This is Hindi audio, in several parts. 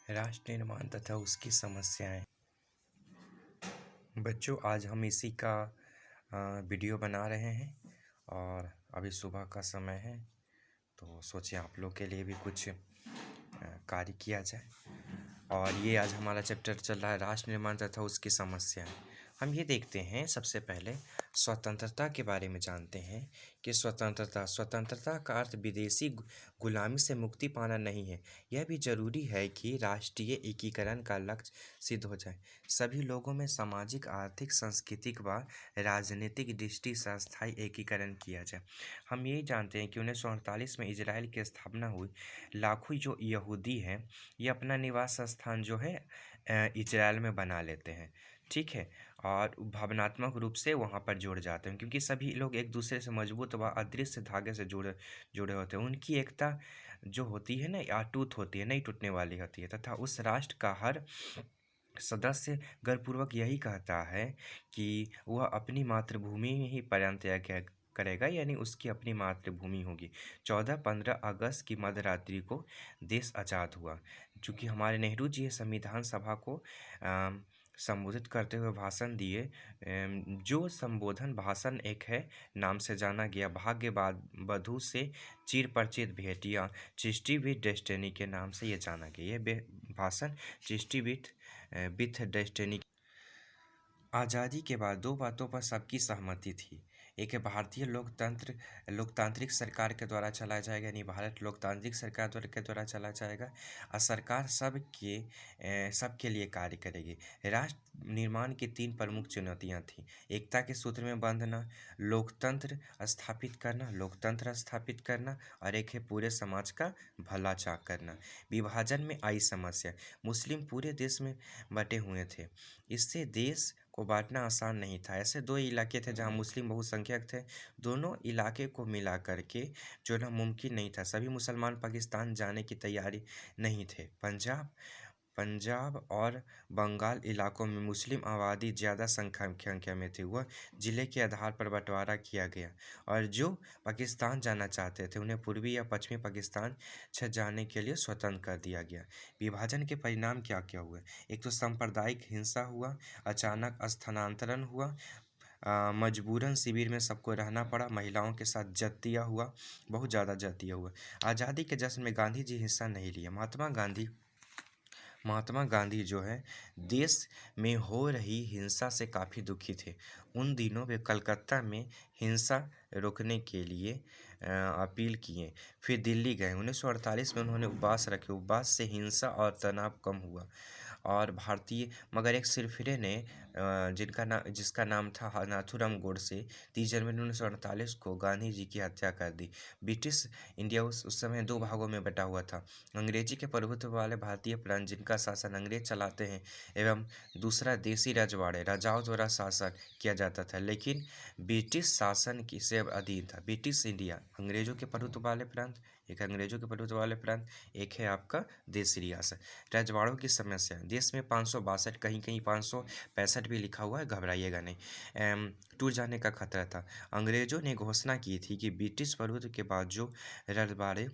राष्ट्र निर्माण तथा उसकी समस्याएं। बच्चों, आज हम इसी का वीडियो बना रहे हैं और अभी सुबह का समय है, तो सोचे आप लोग के लिए भी कुछ कार्य किया जाए। और ये आज हमारा चैप्टर चल रहा है राष्ट्र निर्माण तथा उसकी समस्याएं। हम ये देखते हैं, सबसे पहले स्वतंत्रता के बारे में जानते हैं कि स्वतंत्रता का अर्थ विदेशी गुलामी से मुक्ति पाना नहीं है। यह भी जरूरी है कि राष्ट्रीय एकीकरण का लक्ष्य सिद्ध हो जाए। सभी लोगों में सामाजिक, आर्थिक, सांस्कृतिक व राजनीतिक दृष्टि से अस्थायी एकीकरण किया जाए। हम यही जानते हैं कि 1948 में इजराइल की स्थापना हुई। लाखों जो यहूदी हैं, ये अपना निवास स्थान जो है इजराइल में बना लेते हैं, ठीक है। और भावनात्मक रूप से वहाँ पर जुड़ जाते हैं, क्योंकि सभी लोग एक दूसरे से मजबूत व अदृश्य धागे से जुड़े जुड़े होते हैं। उनकी एकता जो होती है ना, अटूट होती है, नहीं टूटने वाली होती है। तथा उस राष्ट्र का हर सदस्य गर्वपूर्वक यही कहता है कि वह अपनी मातृभूमि में ही प्राण करेगा, यानी उसकी अपनी मातृभूमि होगी। 14-15 अगस्त की मध्यरात्रि को देश आज़ाद हुआ। चूँकि हमारे नेहरू जी संविधान सभा को संबोधित करते हुए भाषण दिए। जो संबोधन भाषण एक है नाम से जाना गया, भाग्य बधू से चिर परिचित भेटियाँ, चिष्टि विथ डेस्टिनी के नाम से ये जाना गया। यह भाषण चिष्टि विथ डेस्टिनी। आज़ादी के बाद दो बातों पर सबकी सहमति थी। एक है भारतीय लोकतांत्रिक सरकार के द्वारा चलाया जाएगा, यानी भारत लोकतांत्रिक सरकार के द्वारा चला जाएगा, और सरकार सबके लिए कार्य करेगी। राष्ट्र निर्माण की 3 प्रमुख चुनौतियां थीं। एकता के सूत्र में बंधना, लोकतंत्र स्थापित करना, और एक है पूरे समाज का भला चाक करना। विभाजन में आई समस्या। मुस्लिम पूरे देश में बटे हुए थे। इससे देश को बांटना आसान नहीं था। ऐसे 2 इलाके थे जहां मुस्लिम बहुसंख्यक थे। दोनों इलाके को मिला करके जो ना मुमकिन नहीं था। सभी मुसलमान पाकिस्तान जाने की तैयारी नहीं थे। पंजाब और बंगाल इलाकों में मुस्लिम आबादी ज़्यादा संख्या में थी। वह ज़िले के आधार पर बंटवारा किया गया, और जो पाकिस्तान जाना चाहते थे उन्हें पूर्वी या पश्चिमी पाकिस्तान जाने के लिए स्वतंत्र कर दिया गया। विभाजन के परिणाम क्या क्या हुए? एक तो सांप्रदायिक हिंसा हुआ, अचानक स्थानांतरण हुआ, मजबूरन शिविर में सबको रहना पड़ा, महिलाओं के साथ जतिया हुआ, बहुत ज़्यादा जतिया हुआ। आज़ादी के जश्न में गांधी जी हिस्सा नहीं लिया। महात्मा गांधी जो है देश में हो रही हिंसा से काफ़ी दुखी थे। उन दिनों वे कलकत्ता में हिंसा रोकने के लिए अपील किए। फिर दिल्ली गए। 1948 में उन्होंने उपवास रखे। उपवास से हिंसा और तनाव कम हुआ। और मगर एक सिरफिरे ने जिसका नाम था नाथूराम गोडसे, 30 जनवरी 1948 को गांधी जी की हत्या कर दी। ब्रिटिश इंडिया उस समय 2 भागों में बटा हुआ था। अंग्रेजी के प्रभुत्व वाले भारतीय प्रांत जिनका शासन अंग्रेज चलाते हैं, एवं दूसरा देसी रजवाड़े राजाओं द्वारा शासन किया जाता था, लेकिन ब्रिटिश शासन की से अधीन था। ब्रिटिश इंडिया अंग्रेजों के प्रभुत्व वाले प्रांत, एक है आपका देसी रियासत। रजवाड़ों की समस्या। देश में 562, कहीं कहीं 565 भी लिखा हुआ है, घबराइएगा नहीं। टूट जाने का खतरा था। अंग्रेजों ने घोषणा की थी कि ब्रिटिश प्रभुत्व के बाद जो रजवाड़े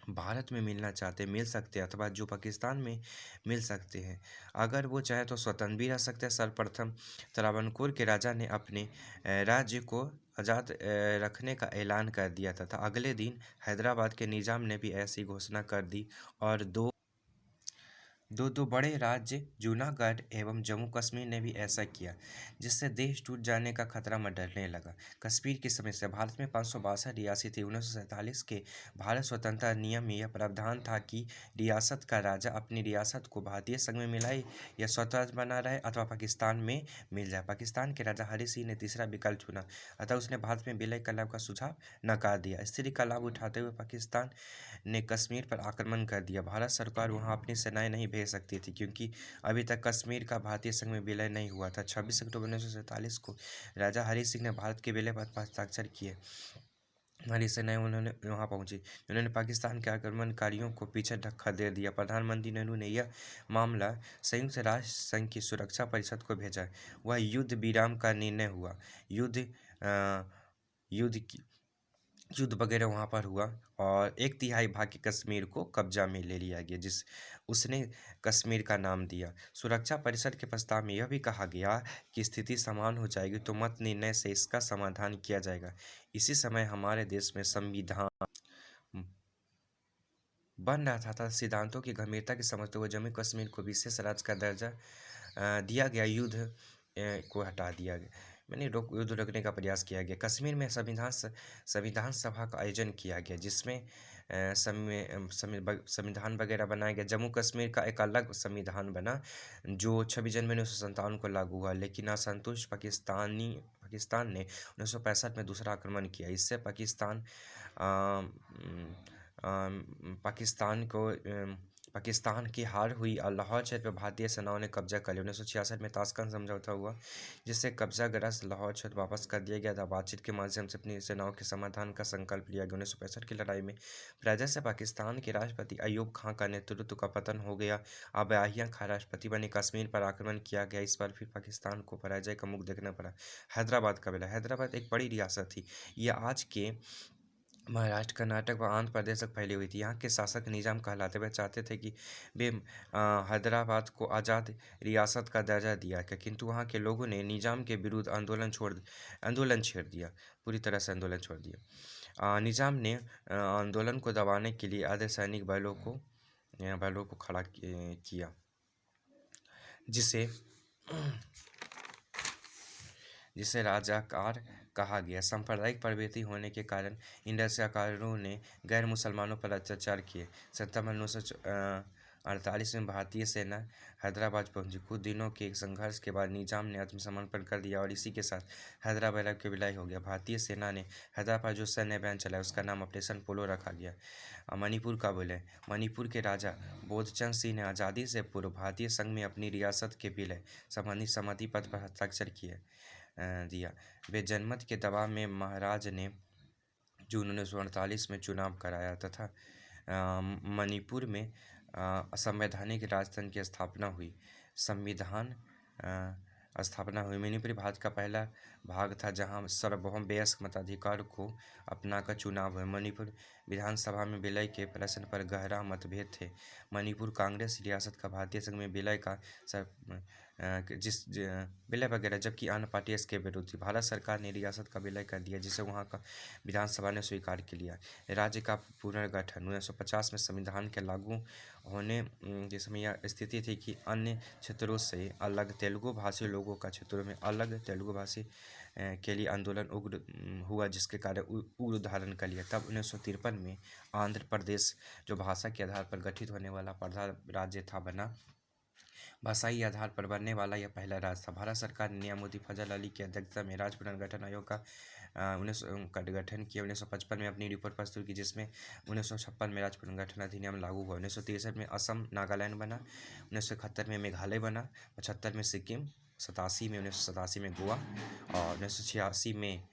भारत में मिलना चाहते मिल सकते हैं, अथवा जो पाकिस्तान में मिल सकते हैं, अगर वो चाहे तो स्वतंत्र भी रह सकते हैं। सर्वप्रथम त्रावणकोर के राजा ने अपने राज्य को आज़ाद रखने का ऐलान कर दिया था। अगले दिन हैदराबाद के निज़ाम ने भी ऐसी घोषणा कर दी, और दो बड़े राज्य जूनागढ़ एवं जम्मू कश्मीर ने भी ऐसा किया, जिससे देश टूट जाने का खतरा मंडरने लगा। कश्मीर की समस्या। भारत में 562 रियासतें थी। 1947 के भारत स्वतंत्रता अधिनियम में यह प्रावधान था कि रियासत का राजा अपनी रियासत को भारतीय संघ में मिलाए या स्वतंत्र बना रहे, अथवा पाकिस्तान में मिल जाए। पाकिस्तान के राजा हरि सिंह ने तीसरा विकल्प चुना, अतः उसने भारत में विलय का लाभ का सुझाव नकार दिया। स्थिति का लाभ उठाते हुए पाकिस्तान ने कश्मीर पर आक्रमण कर दिया। भारत सरकार वहां अपनी सेनाएं नहीं भेज सकती थी, क्योंकि अभी तक कश्मीर का भारतीय संघ में विलय नहीं हुआ था। 26 अक्टूबर 1947 को राजा हरि सिंह ने भारत के विलय पर हस्ताक्षर किए। हमारी सेनाएं उन्होंने वहां पहुंची। उन्होंने पाकिस्तान के आक्रमणकारियों को पीछे खदेड़ दिया। प्रधानमंत्री नेहरू ने यह मामला संयुक्त राष्ट्र संघ की सुरक्षा परिषद को भेजा। वह युद्ध विराम का निर्णय हुआ। युद्ध युद्ध वगैरह वहाँ पर हुआ और 1/3 भाग के कश्मीर को कब्जा में ले लिया गया, जिस उसने कश्मीर का नाम दिया। सुरक्षा परिषद के प्रस्ताव में यह भी कहा गया कि स्थिति समान हो जाएगी तो मत निर्णय से इसका समाधान किया जाएगा। इसी समय हमारे देश में संविधान बन रहा था सिद्धांतों की गंभीरता की समझते हुए जम्मू कश्मीर को विशेष राज्य का दर्जा दिया गया। युद्ध को हटा दिया गया, मैंने युद्ध रोकने का प्रयास किया गया। कश्मीर में संविधान सभा का आयोजन किया गया, जिसमें संविधान वगैरह बनाया गया। जम्मू कश्मीर का एक अलग संविधान बना जो 26 जनवरी 1957 को लागू हुआ, लेकिन असंतुष्ट पाकिस्तान ने 1965 में दूसरा आक्रमण किया। इससे पाकिस्तान की हार हुई और लाहौर क्षेत्र पर भारतीय सेनाओं ने कब्जा कर लिया। 1966 में ताशकंद समझौता हुआ, जिससे कब्जाग्रस्त लाहौर क्षेत्र वापस कर दिया गया था। बातचीत के माध्यम से अपनी सेनाओं के समाधान का संकल्प लिया गया। 1965 की लड़ाई में पराजय से पाकिस्तान के राष्ट्रपति अयूब खां का नेतृत्व का पतन हो गया। अब याहिया खां राष्ट्रपति बने। कश्मीर पर आक्रमण किया गया। इस बार फिर पाकिस्तान को पराजय का मुख देखना पड़ा। हैदराबाद का विलय। हैदराबाद एक बड़ी रियासत थी। यह आज के महाराष्ट्र, कर्नाटक व आंध्र प्रदेश तक फैली हुई थी। यहाँ के शासक निजाम कहलाते, वे चाहते थे कि वे हैदराबाद को आज़ाद रियासत का दर्जा दिया गया, किंतु वहाँ के लोगों ने निजाम के विरुद्ध आंदोलन छेड़ दिया, पूरी तरह से आंदोलन छोड़ दिया। निजाम ने आंदोलन को दबाने के लिए अर्धसैनिक बलों को खड़ा किया, जिसे राजाकार कहा गया। सांप्रदायिक प्रवृत्ति होने के कारण इन रजाकारों ने गैर मुसलमानों पर अत्याचार किए। सितंबर 1948 में भारतीय सेना हैदराबाद पहुंची। कुछ दिनों के संघर्ष के बाद निजाम ने आत्मसमर्पण कर दिया और इसी के साथ हैदराबाद का विलय हो गया। भारतीय सेना ने हैदराबाद जो सैन्य अभियान चलाया उसका नाम ऑपरेशन पोलो रखा गया। मणिपुर का विलय। मणिपुर के राजा बोधचंद सिंह ने आज़ादी से पूर्व भारतीय संघ में अपनी रियासत के विलय संबंधी सहमति पत्र पर हस्ताक्षर दिया। वे जनमत के दबाव में महाराज ने जून 1948 में चुनाव कराया तथा मणिपुर में संवैधानिक राजतंत्र की स्थापना हुई। मणिपुर भारत का पहला भाग था जहां सार्वभौम वयस्क मताधिकार को अपनाकर चुनाव हुए। मणिपुर विधानसभा में विलय के प्रश्न पर गहरा मतभेद थे। मणिपुर कांग्रेस रियासत का भारतीय संघ में विलय का विलय वगैरह, जबकि अन्य पार्टी इसके विरुद्ध थी। भारत सरकार ने रियासत का विलय कर दिया, जिसे वहाँ का विधानसभा ने स्वीकार कर लिया। राज्य का पुनर्गठन। 1950 में संविधान के लागू होने के समय यह स्थिति थी कि अन्य क्षेत्रों से अलग तेलुगु भाषी लोगों का क्षेत्रों में अलग तेलुगु भाषी के लिए आंदोलन उग्र हुआ, जिसके कारण उग्र धारण कर लिया। तब 1953 में आंध्र प्रदेश जो भाषा के आधार पर गठित होने वाला प्रधान राज्य था बना। भाषाई आधार पर बनने वाला यह पहला राज्य था। भारत सरकार ने न्यायमूर्ति फजल अली की अध्यक्षता में राज्य पुनर्गठन आयोग का गठन किया। 1955 में अपनी रिपोर्ट प्रस्तुत की, जिसमें 1956 में राज्य पुनर्गठन अधिनियम लागू हुआ। 1963 में असम नागालैंड बना। 1971 में मेघालय बना। 75 में सिक्किम। 1987 में गोवा और 1986 में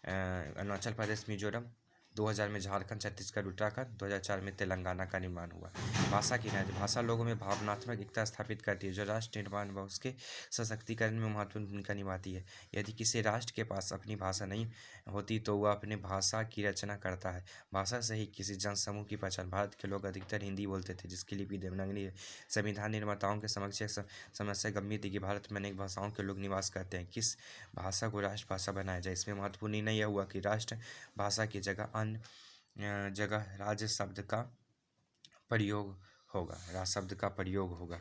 अरुणाचल प्रदेश, मिजोरम। 2000 में झारखंड, छत्तीसगढ़, उत्तराखंड। 2004 में तेलंगाना का निर्माण हुआ। भाषा की राज्य। भाषा लोगों में भावनात्मक एकता स्थापित करती है, जो राष्ट्र निर्माण व उसके सशक्तिकरण में महत्वपूर्ण भूमिका निभाती है। यदि किसी राष्ट्र के पास अपनी भाषा नहीं होती तो वह अपने भाषा की रचना करता है। भाषा से ही किसी जनसमूह की पहचान। भारत के लोग अधिकतर हिंदी बोलते थे, जिसकी लिपि देवनागरी है। संविधान निर्माताओं के समक्ष एक समस्या गंभीर थी कि भारत में अनेक भाषाओं के लोग निवास करते हैं, किस भाषा को राष्ट्रभाषा बनाया जाए। इसमें महत्वपूर्ण निर्णय यह हुआ कि राष्ट्र भाषा की जगह अन्य जगह राज्य शब्द का प्रयोग होगा।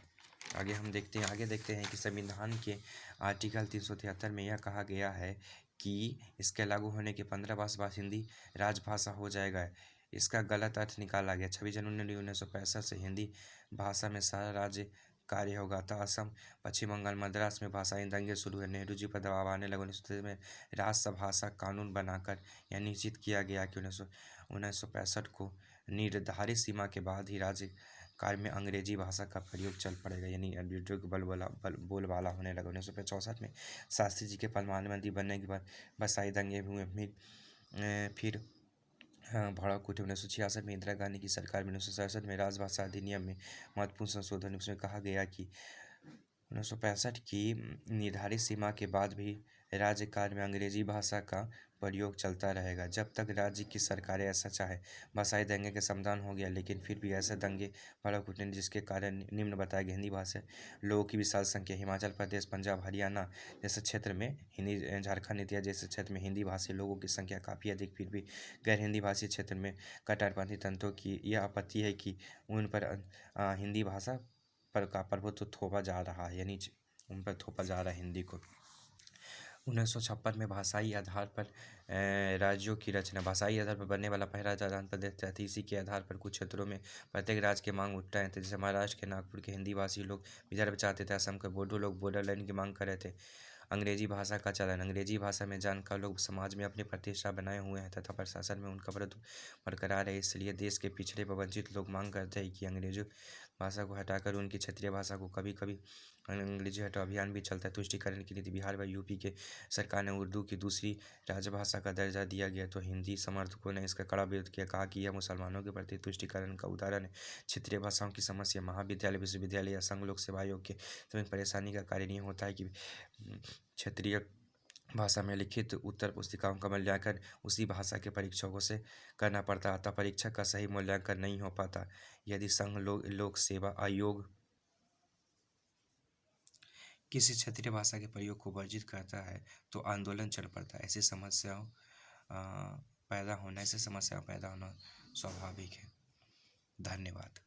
आगे देखते हैं कि संविधान के आर्टिकल 373 में यह कहा गया है कि इसके लागू होने के 15 वर्ष बाद हिंदी राजभाषा हो जाएगा। इसका गलत अर्थ निकाला गया। 26 जनवरी 1965 से हिंदी भाषा में सारा राज्य कार्य होगा था। असम, पश्चिम बंगाल, मद्रास में भाषाई दंगे शुरू हुए। नेहरू जी पर दबाव आने लगा। 1963 में राजभाषा कानून बनाकर यह निश्चित किया गया कि 1965 को निर्धारित सीमा के बाद ही राज्य कार्य में अंग्रेजी भाषा का प्रयोग चल पड़ेगा, यानी बोलबाला होने लगा। 1964 में शास्त्री जी के प्रधानमंत्री बनने के बाद भाषाई दंगे हुए। फिर भड़क उठे। 1966 में इंदिरा गांधी की सरकार में 1967 में राजभाषा अधिनियम में महत्वपूर्ण संशोधन। उसमें कहा गया कि 1965 की निर्धारित सीमा के बाद भी राज्य कार्य में अंग्रेजी भाषा का प्रयोग चलता रहेगा जब तक राज्य की सरकारें ऐसा चाहे। भाषाई दंगे के समाधान हो गया, लेकिन फिर भी ऐसे दंगे भड़क उठे जिसके कारण निम्न बताया गया हिंदी भाषा लोगों की विशाल संख्या हिमाचल प्रदेश, पंजाब, हरियाणा जैसे क्षेत्र में हिंदी, झारखंड इत्यादि जैसे क्षेत्र में हिंदी भाषी लोगों की संख्या काफ़ी अधिक, फिर भी गैर हिंदी भाषी क्षेत्र में कट्टरपंथी तंत्रों की यह आपत्ति है कि उन पर हिंदी भाषा पर का प्रभुत्व थोपा जा रहा है, यानी उन पर थोपा जा रहा है हिंदी को। 1956 में भाषाई आधार पर राज्यों की रचना। भाषाई आधार पर बनने वाला पहला राज्य आंध्र प्रदेश था। इसी के आधार पर कुछ क्षेत्रों में प्रत्येक राज्य के मांग उठ रहे थे। जैसे महाराष्ट्र के नागपुर के हिंदी भाषी लोग विदर्भ चाहते थे, असम के बोडो लोग बॉर्डरलाइन की मांग कर रहे थे। अंग्रेजी भाषा का चलन। अंग्रेजी भाषा में जानकार लोग समाज में अपनी प्रतिष्ठा बनाए हुए हैं तथा प्रशासन में उनका प्रभुत्व बरकरार है, इसलिए देश के पिछड़े व वंचित लोग मांग करते हैं कि अंग्रेजी भाषा को हटाकर उनकी क्षेत्रीय भाषा को कभी कभी अंग्रेजी हटाओ अभियान भी चलता है। तुष्टिकरण की नीति। बिहार व यूपी के सरकार ने उर्दू की दूसरी राजभाषा का दर्जा दिया गया तो हिंदी समर्थकों ने इसका कड़ा विरोध किया, कहा कि यह मुसलमानों के प्रति तुष्टिकरण का उदाहरण है। क्षेत्रीय भाषाओं की समस्या। महाविद्यालय, विश्वविद्यालय या संघ लोक सेवा आयोग के समय परेशानी का कार्य नहीं होता है कि क्षेत्रीय भाषा में लिखित उत्तर पुस्तिकाओं का मूल्यांकन उसी भाषा के परीक्षकों से करना पड़ता है, अतः परीक्षक का सही मूल्यांकन नहीं हो पाता। यदि संघ लोक सेवा आयोग किसी क्षेत्रीय भाषा के प्रयोग को वर्जित करता है तो आंदोलन चल पड़ता है। ऐसी समस्याएं पैदा होना स्वाभाविक है। धन्यवाद।